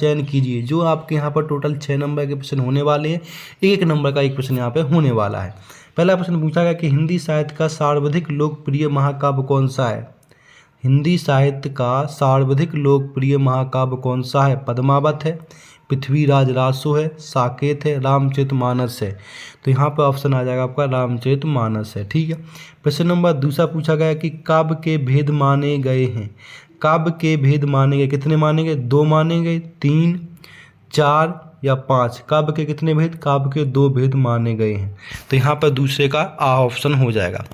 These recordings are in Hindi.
चयन कीजिए। जो आपके यहाँ पर टोटल 6 नंबर के प्रश्न होने वाले हैं, एक नंबर का एक प्रश्न यहाँ पे होने वाला है। पहला प्रश्न पूछा गया कि हिंदी साहित्य का सर्वाधिक लोकप्रिय महाकाव्य कौन सा है। हिंदी साहित्य का सर्वाधिक लोकप्रिय महाकाव्य कौन सा है। पद्मावत है, पृथ्वीराज रासो है, साकेत है, रामचरितमानस है। तो यहाँ पर ऑप्शन आ जाएगा आपका रामचरितमानस है। ठीक है। प्रश्न नंबर दूसरा पूछा गया कि काव्य के भेद माने गए हैं। काव्य के भेद माने गए, कितने माने गए। 2 माने गए, 3, 4 या 5। काव्य के कितने भेद, काव्य के 2 भेद माने गए हैं। तो यहाँ पर दूसरे का आ ऑप्शन हो जाएगा।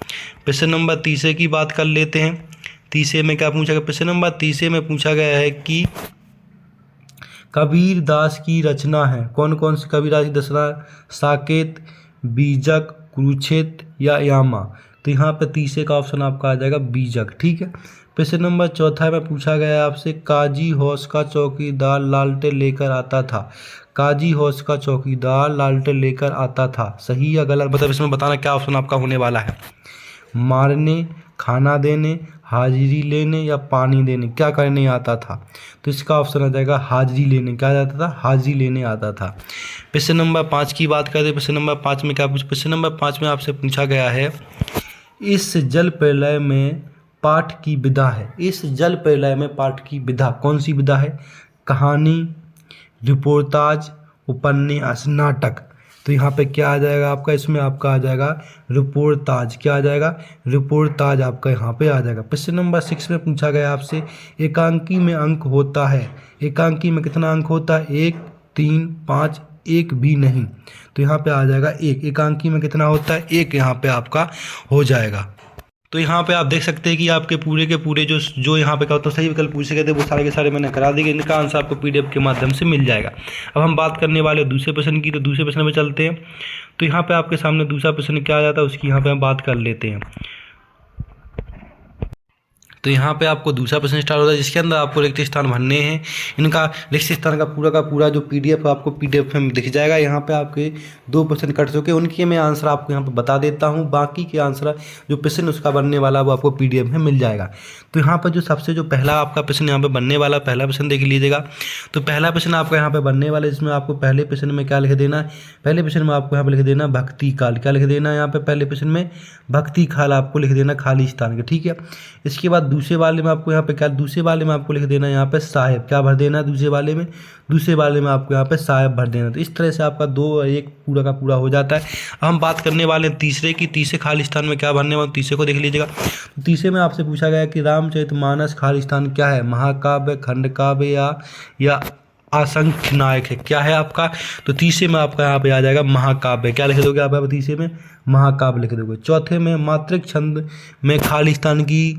प्रश्न नंबर तीसरे की बात कर लेते हैं। तीसरे में क्या पूछा गया। प्रश्न नंबर तीसरे में पूछा गया है कि कबीर दास की रचना है। कौन कौन सी कबीर दास की रचना। साकेत, बीजक, कुरुक्षेत्र या यामा। तो यहाँ पे तीसरे का ऑप्शन आपका आ जाएगा बीजक। ठीक है। प्रश्न नंबर चौथा में पूछा गया है आपसे काजी हौस का चौकीदार लालटेन लेकर आता था। काजी हौस का चौकीदार लालटेन लेकर आता था, सही या गलत। मतलब इसमें बताना क्या ऑप्शन आपका होने वाला है। मारने, खाना देने, हाजिरी लेने या पानी देने, क्या करने आता था। तो इसका ऑप्शन आ जाएगा हाजिरी लेने। क्या आता था, हाजिरी लेने आता था। प्रश्न नंबर 5 की बात करें। प्रश्न नंबर 5 में क्या पूछा। प्रश्न नंबर 5 में आपसे पूछा गया है इस जल प्रलय में पाठ की विधा है। इस जल प्रलय में पाठ की विधा कौन सी विधा है। कहानी, रिपोर्टाज, उपन्यास, नाटक। तो यहाँ पे क्या आ जाएगा आपका, इसमें आपका आ जाएगा रिपोर्टाज। क्या आ जाएगा, रिपोर्टाज आपका यहाँ पे आ जाएगा। प्रश्न नंबर 6 में पूछा गया आपसे एकांकी में अंक होता है। एकांकी में कितना अंक होता है। 1, 3, 5, एक भी नहीं। तो यहाँ पे आ जाएगा 1। एकांकी में कितना होता है, 1 यहाँ पे आपका हो जाएगा। तो यहाँ पे आप देख सकते हैं कि आपके पूरे के पूरे जो यहाँ पे क्या होता है सही विकल्प पूछे गए थे वो सारे के सारे मैंने करा दिए। इनका आंसर आपको PDF के माध्यम से मिल जाएगा। अब हम बात करने वाले दूसरे प्रश्न की। तो दूसरे प्रश्न में चलते हैं। तो यहाँ पे आपके सामने दूसरा प्रश्न क्या आ जाता है उसकी यहाँ पे हम बात कर लेते हैं। तो यहाँ पे आपको दूसरा प्रश्न स्टार्ट होता है जिसके अंदर आपको रिक्त स्थान भरने हैं। इनका रिक्त स्थान का पूरा जो PDF आपको PDF में दिख जाएगा। यहाँ पे आपके 2 प्रश्न कट चुके हैं, उनके मैं आंसर आपको यहाँ पे बता देता हूँ। बाकी के आंसर जो प्रश्न उसका बनने वाला वो आपको PDF में मिल जाएगा। तो यहाँ पर जो पहला आपका प्रश्न यहाँ पे बनने वाला, पहला प्रश्न देख लीजिएगा। तो पहला प्रश्न आपका यहाँ पे बनने वाला है जिसमें आपको पहले प्रश्न में क्या लिख देना है। पहले प्रश्न में आपको यहाँ पे लिख देना भक्ति काल। क्या लिख देना है यहाँ पे पहले प्रश्न में, भक्ति काल आपको लिख देना खाली स्थान के। ठीक है। इसके बाद दूसरे वाले में आपको यहाँ पे क्या, दूसरे वाले में आपको लिख देना यहाँ पे साहेब। क्या भर देना है दूसरे वाले में, दूसरे वाले में आपको यहाँ पे साहेब भर देना। तो इस तरह से आपका 2 और 1 पूरा का पूरा हो जाता है। अब हम बात करने वाले हैं तीसरे की। तीसरे खाली स्थान में क्या भरने वाले, तीसरे को देख लीजिएगा। तो तीसरे में आपसे पूछा गया कि रामचरितमानस खाली स्थान क्या है। महाकाव्य, खंडकाव्य या असंख्य नायक है। क्या है आपका, तो तीसरे में आपका यहाँ पे आ जाएगा महाकाव्य। क्या लिख दोगे आप यहाँ पे तीसरे में, महाकाव्य लिख दोगे। चौथे में मात्रिक छंद में खाली स्थान की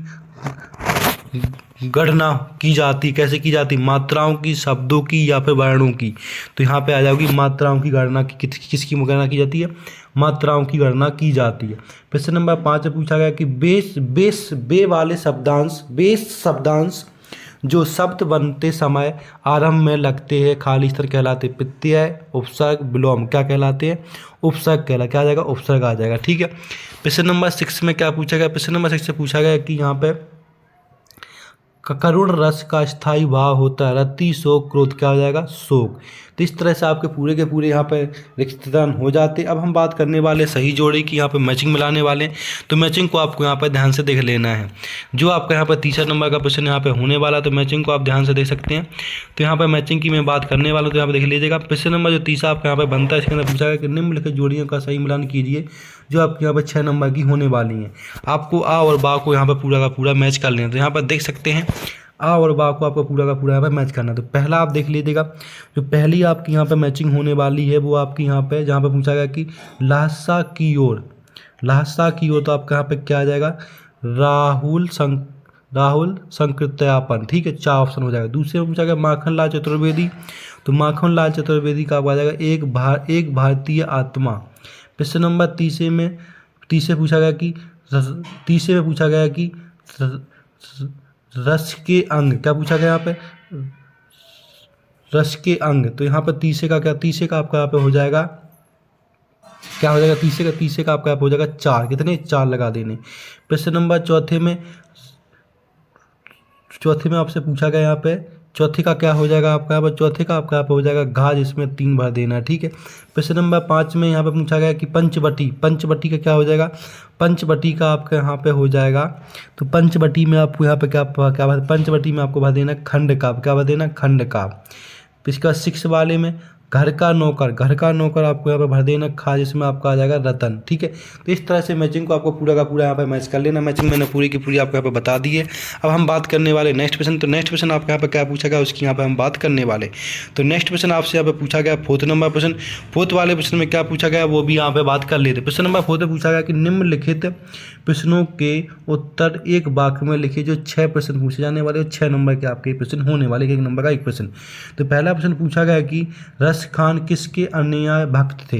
गणना की जाती, कैसे की जाती, मात्राओं की, शब्दों की या फिर वर्णों की। तो यहाँ पे आ जाएगी मात्राओं की गणना की। किसकी गणना की जाती है, मात्राओं की गणना की जाती है। प्रश्न नंबर 5 में पूछा गया कि बे वाले शब्दांश जो शब्द बनते समय आरंभ में लगते हैं खाली स्थान कहलाते प्रत्यय, उपसर्ग, विलोम। क्या कहलाते हैं, उपसर्ग कहलाते। क्या आ जाएगा, उपसर्ग आ जाएगा। ठीक है। प्रश्न नंबर 6 में क्या पूछा गया। प्रश्न नंबर 6 से पूछा गया कि यहाँ पे करुण रस का स्थायी भाव होता है रति, शोक, क्रोध। क्या हो जाएगा, शोक। तो इस तरह से आपके पूरे के पूरे यहाँ पे रिक्तदान हो जाते। अब हम बात करने वाले सही जोड़ी की। यहाँ पे मैचिंग मिलाने वाले हैं। तो मैचिंग को आपको यहाँ पर ध्यान से देख लेना है। जो आपका यहाँ पर तीसरा नंबर का प्रश्न यहाँ पे होने वाला, तो मैचिंग को आप ध्यान से देख सकते हैं। तो यहाँ पर मैचिंग की मैं बात करने वाला हूँ। तो यहाँ पे देख लीजिएगा। प्रश्न नंबर जो तीसरा आपका यहाँ पे बनता है इसके अंदर पूछा गया कि निम्नलिखित जोड़ियों का सही मिलान कीजिए जो आपके यहाँ पर 6 नंबर की होने वाली हैं। आपको आ और बा को यहाँ पर पूरा का पूरा मैच कर लेना। तो यहाँ पर देख सकते हैं आ और बा को आपको पूरा का पूरा यहाँ पे मैच करना है। तो पहला आप देख लीजिएगा। जो पहली आपकी यहाँ पे मैचिंग होने वाली है वो आपकी यहाँ पे जहाँ पे पूछा गया कि लहसा की ओर, लहसा की ओर। तो आपका यहाँ पे क्या आ जाएगा, राहुल संकृत्यापन। ठीक है, 4 ऑप्शन हो जाएगा। दूसरे में पूछा गया माखन लाल चतुर्वेदी। तो माखन लाल चतुर्वेदी का आपको आ जाएगा एक भारतीय आत्मा। प्रश्न नंबर तीसरे में पूछा गया कि रस के अंग। क्या पूछा गया यहाँ पे, रस के अंग। तो यहाँ पर तीसरे का आपका यहाँ पे हो जाएगा, क्या हो जाएगा, तीसरे का आपका यहाँ पे हो जाएगा 4। कितने, 4 लगा देने। प्रश्न नंबर चौथे में आपसे पूछा गया यहाँ पे चौथे का क्या हो जाएगा आपका यहाँ पर, चौथे का आपका यहाँ पर हो जाएगा घा, जिसमें 3 भर देना। ठीक है। प्रश्न नंबर 5 में यहाँ पे पूछा गया कि पंचवटी, पंचवटी का क्या हो जाएगा, पंचवटी का आपका यहाँ पे हो जाएगा, तो पंचवटी में आपको यहाँ पे क्या क्या भर, पंचवटी में आपको भर देना खंड का, क्या भर देना, खंड का। इसका 6 वाले में घर का नौकर, घर का नौकर आपको यहाँ पे भर देना खा, जिसमें आपका आ जाएगा रतन। ठीक है। तो इस तरह से मैचिंग को आपको पूरा का पूरा यहाँ पे मैच कर लेना। मैचिंग मैंने पूरी की पूरी आपको यहाँ पे बता दी है। अब हम बात करने वाले नेक्स्ट क्वेश्चन। तो नेक्स्ट क्वेश्चन आपके यहाँ पे क्या पूछा गया उसकी यहाँ पे हम बात करने वाले। तो नेक्स्ट क्वेश्चन आपसे यहाँ पे पूछा गया 4th नंबर प्रश्न। 4th वाले प्रश्न में क्या पूछा गया वो भी यहाँ पे बात कर लेते। प्रश्न नंबर 4 में पूछा गया कि निम्नलिखित प्रश्नों के उत्तर एक वाक्य में लिखे। जो 6 प्रश्न पूछे जाने वाले, 6 नंबर के आपके प्रश्न होने वाले, 1 नंबर का 1 प्रश्न। तो पहला प्रश्न पूछा गया कि रस खान किसके अन्याय भक्त थे,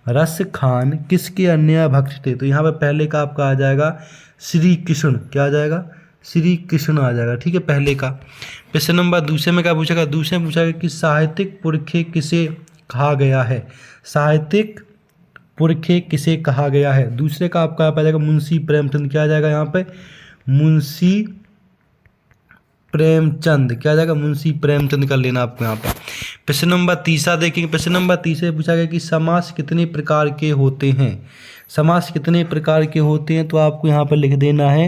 रस खान किसके अन्याय भक्त थे। तो यहाँ पे पहले का आपका आ जाएगा श्री कृष्ण, क्या आ जाएगा, श्री कृष्ण आ जाएगा। ठीक है, पहले का। प्रश्न नंबर दूसरे में क्या पूछा गया, दूसरे में पूछा गया कि साहित्यिक पुरखे किसे कहा गया है, साहित्यिक पुरखे किसे कहा गया है। दूसरे का आपका आ जाएगा मुंशी प्रेमचंद, क्या आ जाएगा यहाँ पे, मुंशी प्रेमचंद, क्या आ जाएगा, मुंशी प्रेमचंद कर लेना आपको यहाँ पे। प्रश्न नंबर तीसरा देखेंगे। प्रश्न नंबर तीसरे पूछा गया कि समास कितने प्रकार के होते हैं, समास कितने प्रकार के होते हैं। तो आपको यहाँ पर लिख देना है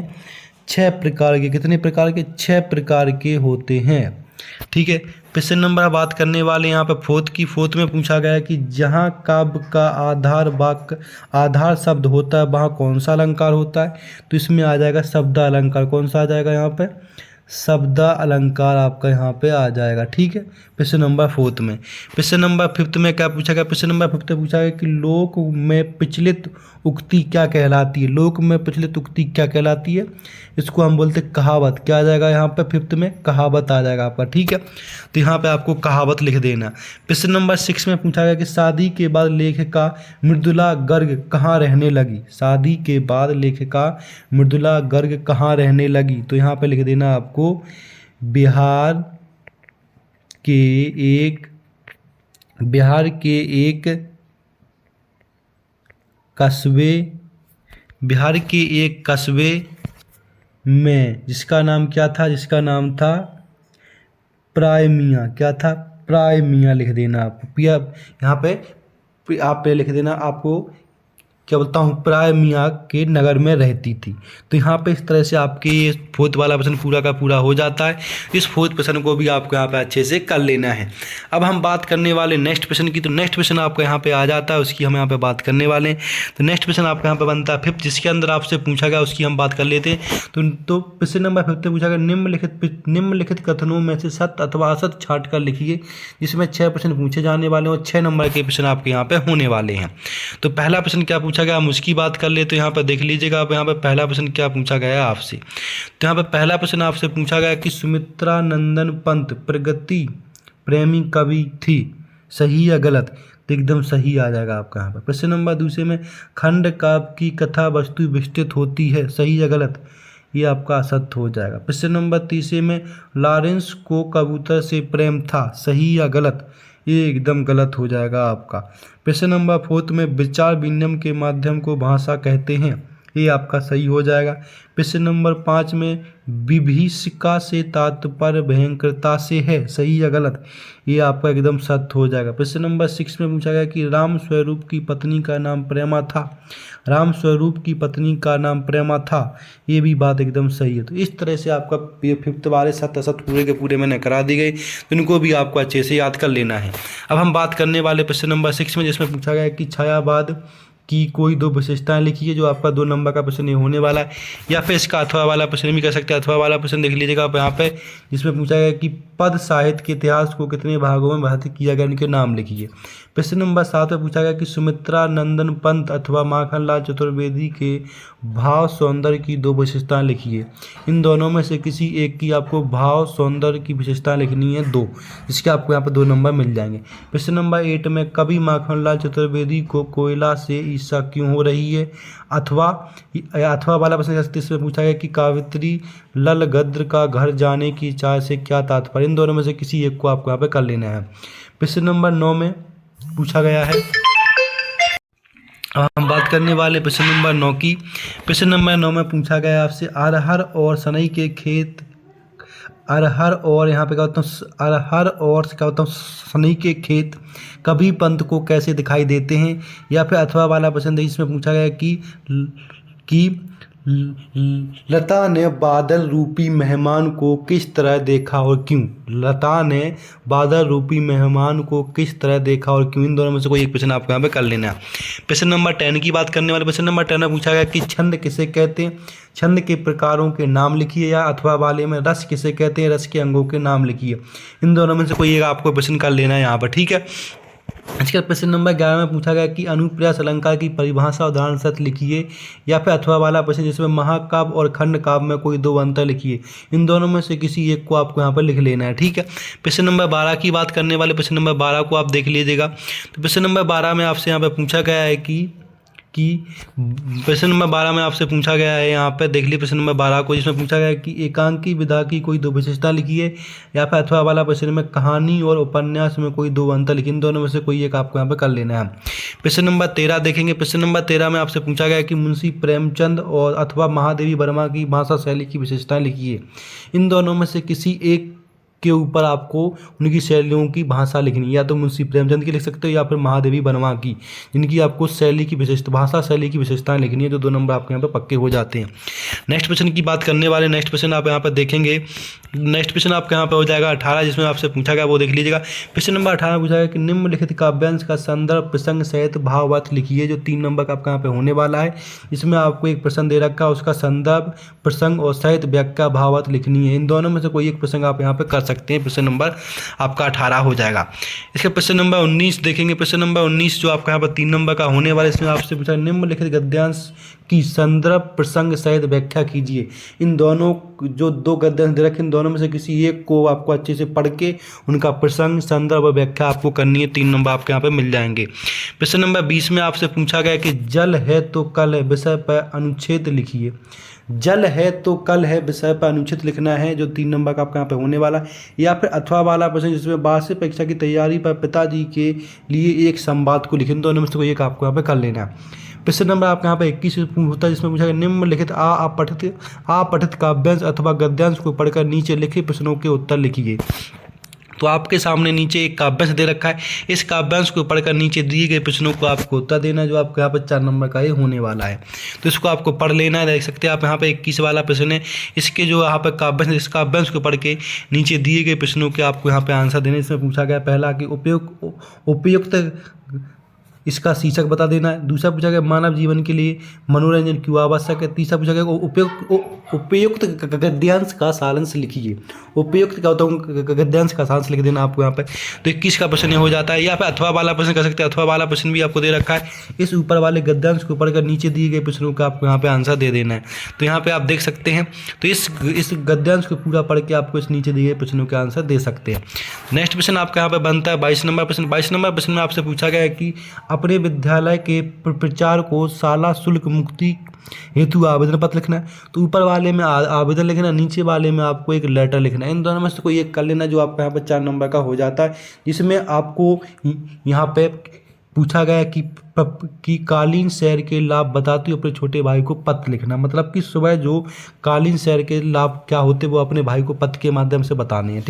6 प्रकार के, कितने प्रकार के, 6 प्रकार के होते हैं। ठीक है। प्रश्न नंबर बात करने वाले यहाँ पे 4th की। 4th में पूछा गया कि जहाँ काव्य का आधार वाक्य, आधार शब्द होता है वहाँ कौन सा अलंकार होता है। तो इसमें आ जाएगा शब्द अलंकार, कौन सा आ जाएगा यहाँ पे, शब्द अलंकार आपका यहाँ पे आ जाएगा। ठीक है, प्रश्न नंबर 4th में। प्रश्न नंबर 5th में क्या पूछा गया, प्रश्न नंबर 5th में पूछा गया कि लोक में प्रचलित उक्ति क्या कहलाती है, लोक में प्रचलित उक्ति क्या कहलाती है। इसको हम बोलते हैं कहावत, क्या आ जाएगा यहाँ पे 5th में, कहावत आ जाएगा आपका। ठीक है, तो यहाँ पे आपको कहावत लिख देना। प्रश्न नंबर 6 में पूछा गया कि शादी के बाद लेखिका मृदुला गर्ग कहाँ रहने लगी, शादी के बाद लेखिका मृदुला गर्ग कहाँ रहने लगी। तो यहाँ पे लिख देना आपको बिहार के एक कस्बे, बिहार के एक कस्बे में, जिसका नाम क्या था, जिसका नाम था प्रायमिया, क्या था, प्रायमिया लिख देना आप। यहाँ पे आप लिख देना, आपको क्या बोलता हूँ, प्रायमिया के नगर में रहती थी। तो यहाँ पे इस तरह से आपके ये 4th वाला प्रश्न पूरा का पूरा हो जाता है। इस 4th प्रश्न को भी आपको यहाँ पे अच्छे से कर लेना है। अब हम बात करने वाले नेक्स्ट प्रश्न की। तो नेक्स्ट प्रश्न आपको यहाँ पे आ जाता है, उसकी हम यहाँ पे बात करने वाले हैं। तो नेक्स्ट प्रश्न आपको यहाँ पे बनता है 5th, जिसके अंदर आपसे पूछा गया उसकी हम बात कर लेते हैं। तो प्रश्न नंबर 5 में पूछा गया निम्नलिखित कथनों में से सत्य अथवा असत्य छाँट कर लिखिए, जिसमें 6 प्रश्न पूछे जाने वाले और 6 नंबर के प्रश्न आपके यहाँ पे होने वाले हैं। तो पहला प्रश्न क्या पूछा गया, हम उसकी बात कर ले। तो यहाँ पर देख लीजिएगा आप, यहाँ पर पहला प्रश्न क्या पूछा गया है आपसे। तो यहाँ पर पहला प्रश्न आपसे पूछा गया कि सुमित्रा नंदन पंत प्रगति प्रेमी कवि थी, सही या गलत। तो एकदम सही आ जाएगा आपका यहाँ पर। प्रश्न नंबर दूसरे में खंड काव्य की कथा वस्तु विस्तृत होती है, सही या गलत। ये आपका असत्य हो जाएगा। प्रश्न नंबर तीसरे में लॉरेंस को कबूतर से प्रेम था, सही या गलत। ये एकदम गलत हो जाएगा आपका। प्रश्न नंबर 4 में विचार विनिमय के माध्यम को भाषा कहते हैं, ये आपका सही हो जाएगा। प्रश्न नंबर 5 में विभीषिका से तात्पर्य भयंकरता से है, सही या गलत। ये आपका एकदम सत्य हो जाएगा। प्रश्न नंबर 6 में पूछा गया कि राम स्वरूप की पत्नी का नाम प्रेमा था, राम स्वरूप की पत्नी का नाम प्रेमा था। ये भी बात एकदम सही है। तो इस तरह से आपका 5th वाले सत्य असत्य पूरे के पूरे मैंने करा दी गई, तो इनको भी आपको अच्छे से याद कर लेना है। अब हम बात करने वाले प्रश्न नंबर 6 में, जिसमें पूछा गया कि छायावाद की कोई 2 विशेषताएं लिखिए, जो आपका 2 नंबर का प्रश्न होने वाला है। या फिर इसका अथवा वाला प्रश्न भी कर सकते हैं। अथवा वाला प्रश्न देख लीजिएगा आप यहाँ पे, जिसमें पूछा गया कि पद साहित्य के इतिहास को कितने भागों में विभाजित किया गया, इनके नाम लिखिए। प्रश्न नंबर 7 में पूछा गया कि सुमित्रा नंदन पंत अथवा माखनलाल चतुर्वेदी के भाव सौंदर्य की 2 विशेषताएं लिखिए। इन दोनों में से किसी एक की आपको भाव सौंदर्य की विशेषताएं लिखनी है 2, जिसके आपको यहाँ पर 2 नंबर मिल जाएंगे। प्रश्न नंबर 8 में कवि माखनलाल चतुर्वेदी को कोयला से ईर्ष्या क्यों हो रही है। अथवा वाला प्रश्न इसमें पूछा गया कि कावित्री ललगद्र का घर जाने की इच्छा से क्या तात्पर्य। इन दोनों में से किसी एक को आपको यहाँ पे कर लेना है। प्रश्न नंबर 9 में पूछा गया है, अब हम बात करने वाले प्रश्न नंबर 9 की। प्रश्न नंबर 9 में पूछा गया आपसे अरहर और सनई के खेत, अरहर और यहाँ पे क्या होता है, अरहर और क्या होता है सनई के खेत कभी पंत को कैसे दिखाई देते हैं। या फिर अथवा वाला प्रश्न देखिए, इसमें पूछा गया है कि लता ने बादल रूपी मेहमान को किस तरह देखा और क्यों। लता ने बादल रूपी मेहमान को किस तरह देखा और क्यों। इन दोनों में से कोई एक प्रश्न आपको यहाँ पे कर लेना है। प्रश्न नंबर 10 की बात करने वाले प्रश्न नंबर 10 में पूछा गया कि छंद किसे कहते हैं, छंद के प्रकारों के नाम लिखिए। या अथवा वाले में रस किसे कहते हैं, रस के अंगों के नाम लिखिए। इन दोनों में से कोई एक आपको प्रश्न कर लेना है यहाँ पर, ठीक है। इसके प्रश्न नंबर 11 में पूछा गया कि अनुप्रास अलंकार की परिभाषा उदाहरण सहित लिखिए। या फिर अथवा वाला प्रश्न जिसमें महाकाव्य और खंड काव्य में कोई दो अंतर लिखिए। इन दोनों में से किसी एक को आपको यहाँ पर लिख लेना है, ठीक है। प्रश्न नंबर 12 की बात करने वाले प्रश्न नंबर 12 को आप देख लीजिएगा। तो प्रश्न नंबर 12 में आपसे यहाँ पर पूछा गया है कि प्रश्न नंबर 12 में आपसे पूछा गया है, यहाँ पे देख लीजिए प्रश्न नंबर 12 को, जिसमें पूछा गया है कि एकांकी विधा की कोई दो विशेषता लिखिए। या फिर अथवा वाला प्रश्न में कहानी और उपन्यास में कोई दो अंतर लिखिए। इन दोनों में से कोई एक आपको यहाँ पे कर लेना है। प्रश्न नंबर 13 देखेंगे। प्रश्न नंबर 13 में आपसे पूछा गया है कि मुंशी प्रेमचंद और अथवा महादेवी वर्मा की भाषा शैली की विशेषताएं लिखिए। इन दोनों में से किसी एक के ऊपर आपको उनकी शैलियों की भाषा लिखनी है। या तो मुंशी प्रेमचंद की लिख सकते हो या फिर महादेवी वर्मा की, जिनकी आपको शैली की विशेषता, भाषा शैली की विशेषताएं लिखनी है। जो 2 नंबर आपके यहाँ पे पक्के हो जाते हैं। नेक्स्ट प्रश्न की बात करने वाले, नेक्स्ट प्रश्न आप यहाँ पर देखेंगे। नेक्स्ट प्रश्न आपके यहाँ पे हो जाएगा 18, जिसमें आपसे पूछा गया वो देख लीजिएगा। प्रश्न नंबर 18 पूछा गया कि निम्नलिखित काव्यांश का संदर्भ प्रसंग सहित भावार्थ लिखिए। जो 3 नंबर का आपका यहाँ पे होने वाला है। इसमें आपको एक प्रश्न दे रखा है, उसका संदर्भ प्रसंग और सहित व्याख्या भावार्थ लिखनी है। इन दोनों में से कोई एक प्रसंग आप यहाँ पे कर सकते हैं। प्रश्न नंबर आपका 18 हो जाएगा। इसके प्रश्न नंबर 19 देखेंगे। प्रश्न नंबर 19 जो आपका यहाँ पर 3 नंबर का होने वाला है, इसमें आपसे पूछा निम्नलिखित गद्यांश की संदर्भ प्रसंग सहित व्याख्या कीजिए। इन दोनों जो 2 गद्यांश दे रखे, इन दोनों में से किसी एक को आपको अच्छे से पढ़ के उनका प्रसंग, संदर्भ और व्याख्या आपको करनी है। 3 नंबर आपके यहाँ पे मिल जाएंगे। प्रश्न नंबर 20 में आपसे पूछा गया कि जल है तो कल है विषय पर अनुच्छेद लिखिए। जल है तो कल है विषय पर अनुच्छेद लिखना है, जो 3 नंबर का आपका यहाँ पे होने वाला है। या फिर अथवा वाला प्रश्न जिसमें वार्षिक परीक्षा की तैयारी पर पिताजी के लिए एक संवाद को लिखें। दोनों में से कोई एक आपको यहाँ पे कर लेना है। प्रश्न नंबर आपके यहाँ पे 21 होता है, जिसमें पूछा गया निम्नलिखित अपठित काव्यांश अथवा गद्यांश को पढ़कर नीचे लिखे प्रश्नों के उत्तर लिखिए। तो आपके सामने नीचे एक काव्यांश दे रखा है। इस काव्यांश को पढ़कर नीचे दिए गए प्रश्नों को आपको उत्तर देना है, जो आपको यहाँ पर 4 नंबर का ये होने वाला है। तो इसको आपको पढ़ लेना है। देख सकते हैं आप यहाँ पे 21 वाला प्रश्न है। इसके जो यहाँ पर काव्यांश, इस काव्यांश को पढ़ के नीचे दिए गए प्रश्नों के आपको यहाँ पे आंसर देने। इसमें पूछा गया पहला कि उपयुक्त इसका शीर्षक बता देना है। दूसरा पूछा गया मानव जीवन के लिए मनोरंजन क्यों आवश्यक है। तीसरा पूछा गया उपयुक्त गद्यांश का सारांश लिखिए। उपयुक्त क्या होता है, गद्यांश का सारांश लिख देना आपको यहाँ पे। तो 21 का प्रश्न हो जाता है। या फिर अथवा वाला प्रश्न कर सकते हैं। अथवा वाला प्रश्न भी आपको दे रखा है। इस ऊपर वाले गद्यांश को पढ़कर नीचे दिए गए प्रश्नों का आपको यहाँ पे आंसर दे देना है। तो यहाँ पे आप देख सकते हैं। तो इस गद्यांश को पूरा पढ़ के आपको इस नीचे दिए गए प्रश्नों के आंसर दे सकते हैं। नेक्स्ट प्रश्न आपका यहाँ पे बनता है 22 नंबर प्रश्न। 22 नंबर प्रश्न में आपसे पूछा गया है कि अपने विद्यालय के प्रचार को शाला शुल्क मुक्ति हेतु आवेदन पत्र लिखना है। तो ऊपर वाले में आवेदन लिखना, नीचे वाले में आपको एक लेटर लिखना है। इन दोनों में से कोई एक कर लेना, जो आपका यहाँ पर 4 नंबर का हो जाता है। जिसमें आपको यहाँ पे पूछा गया कि कालीन शहर के लाभ बताते हुए अपने छोटे भाई को पत्र लिखना। मतलब कि सुबह जो कालीन शहर के लाभ क्या होते वो अपने भाई को पत्र के माध्यम से बताने हैं।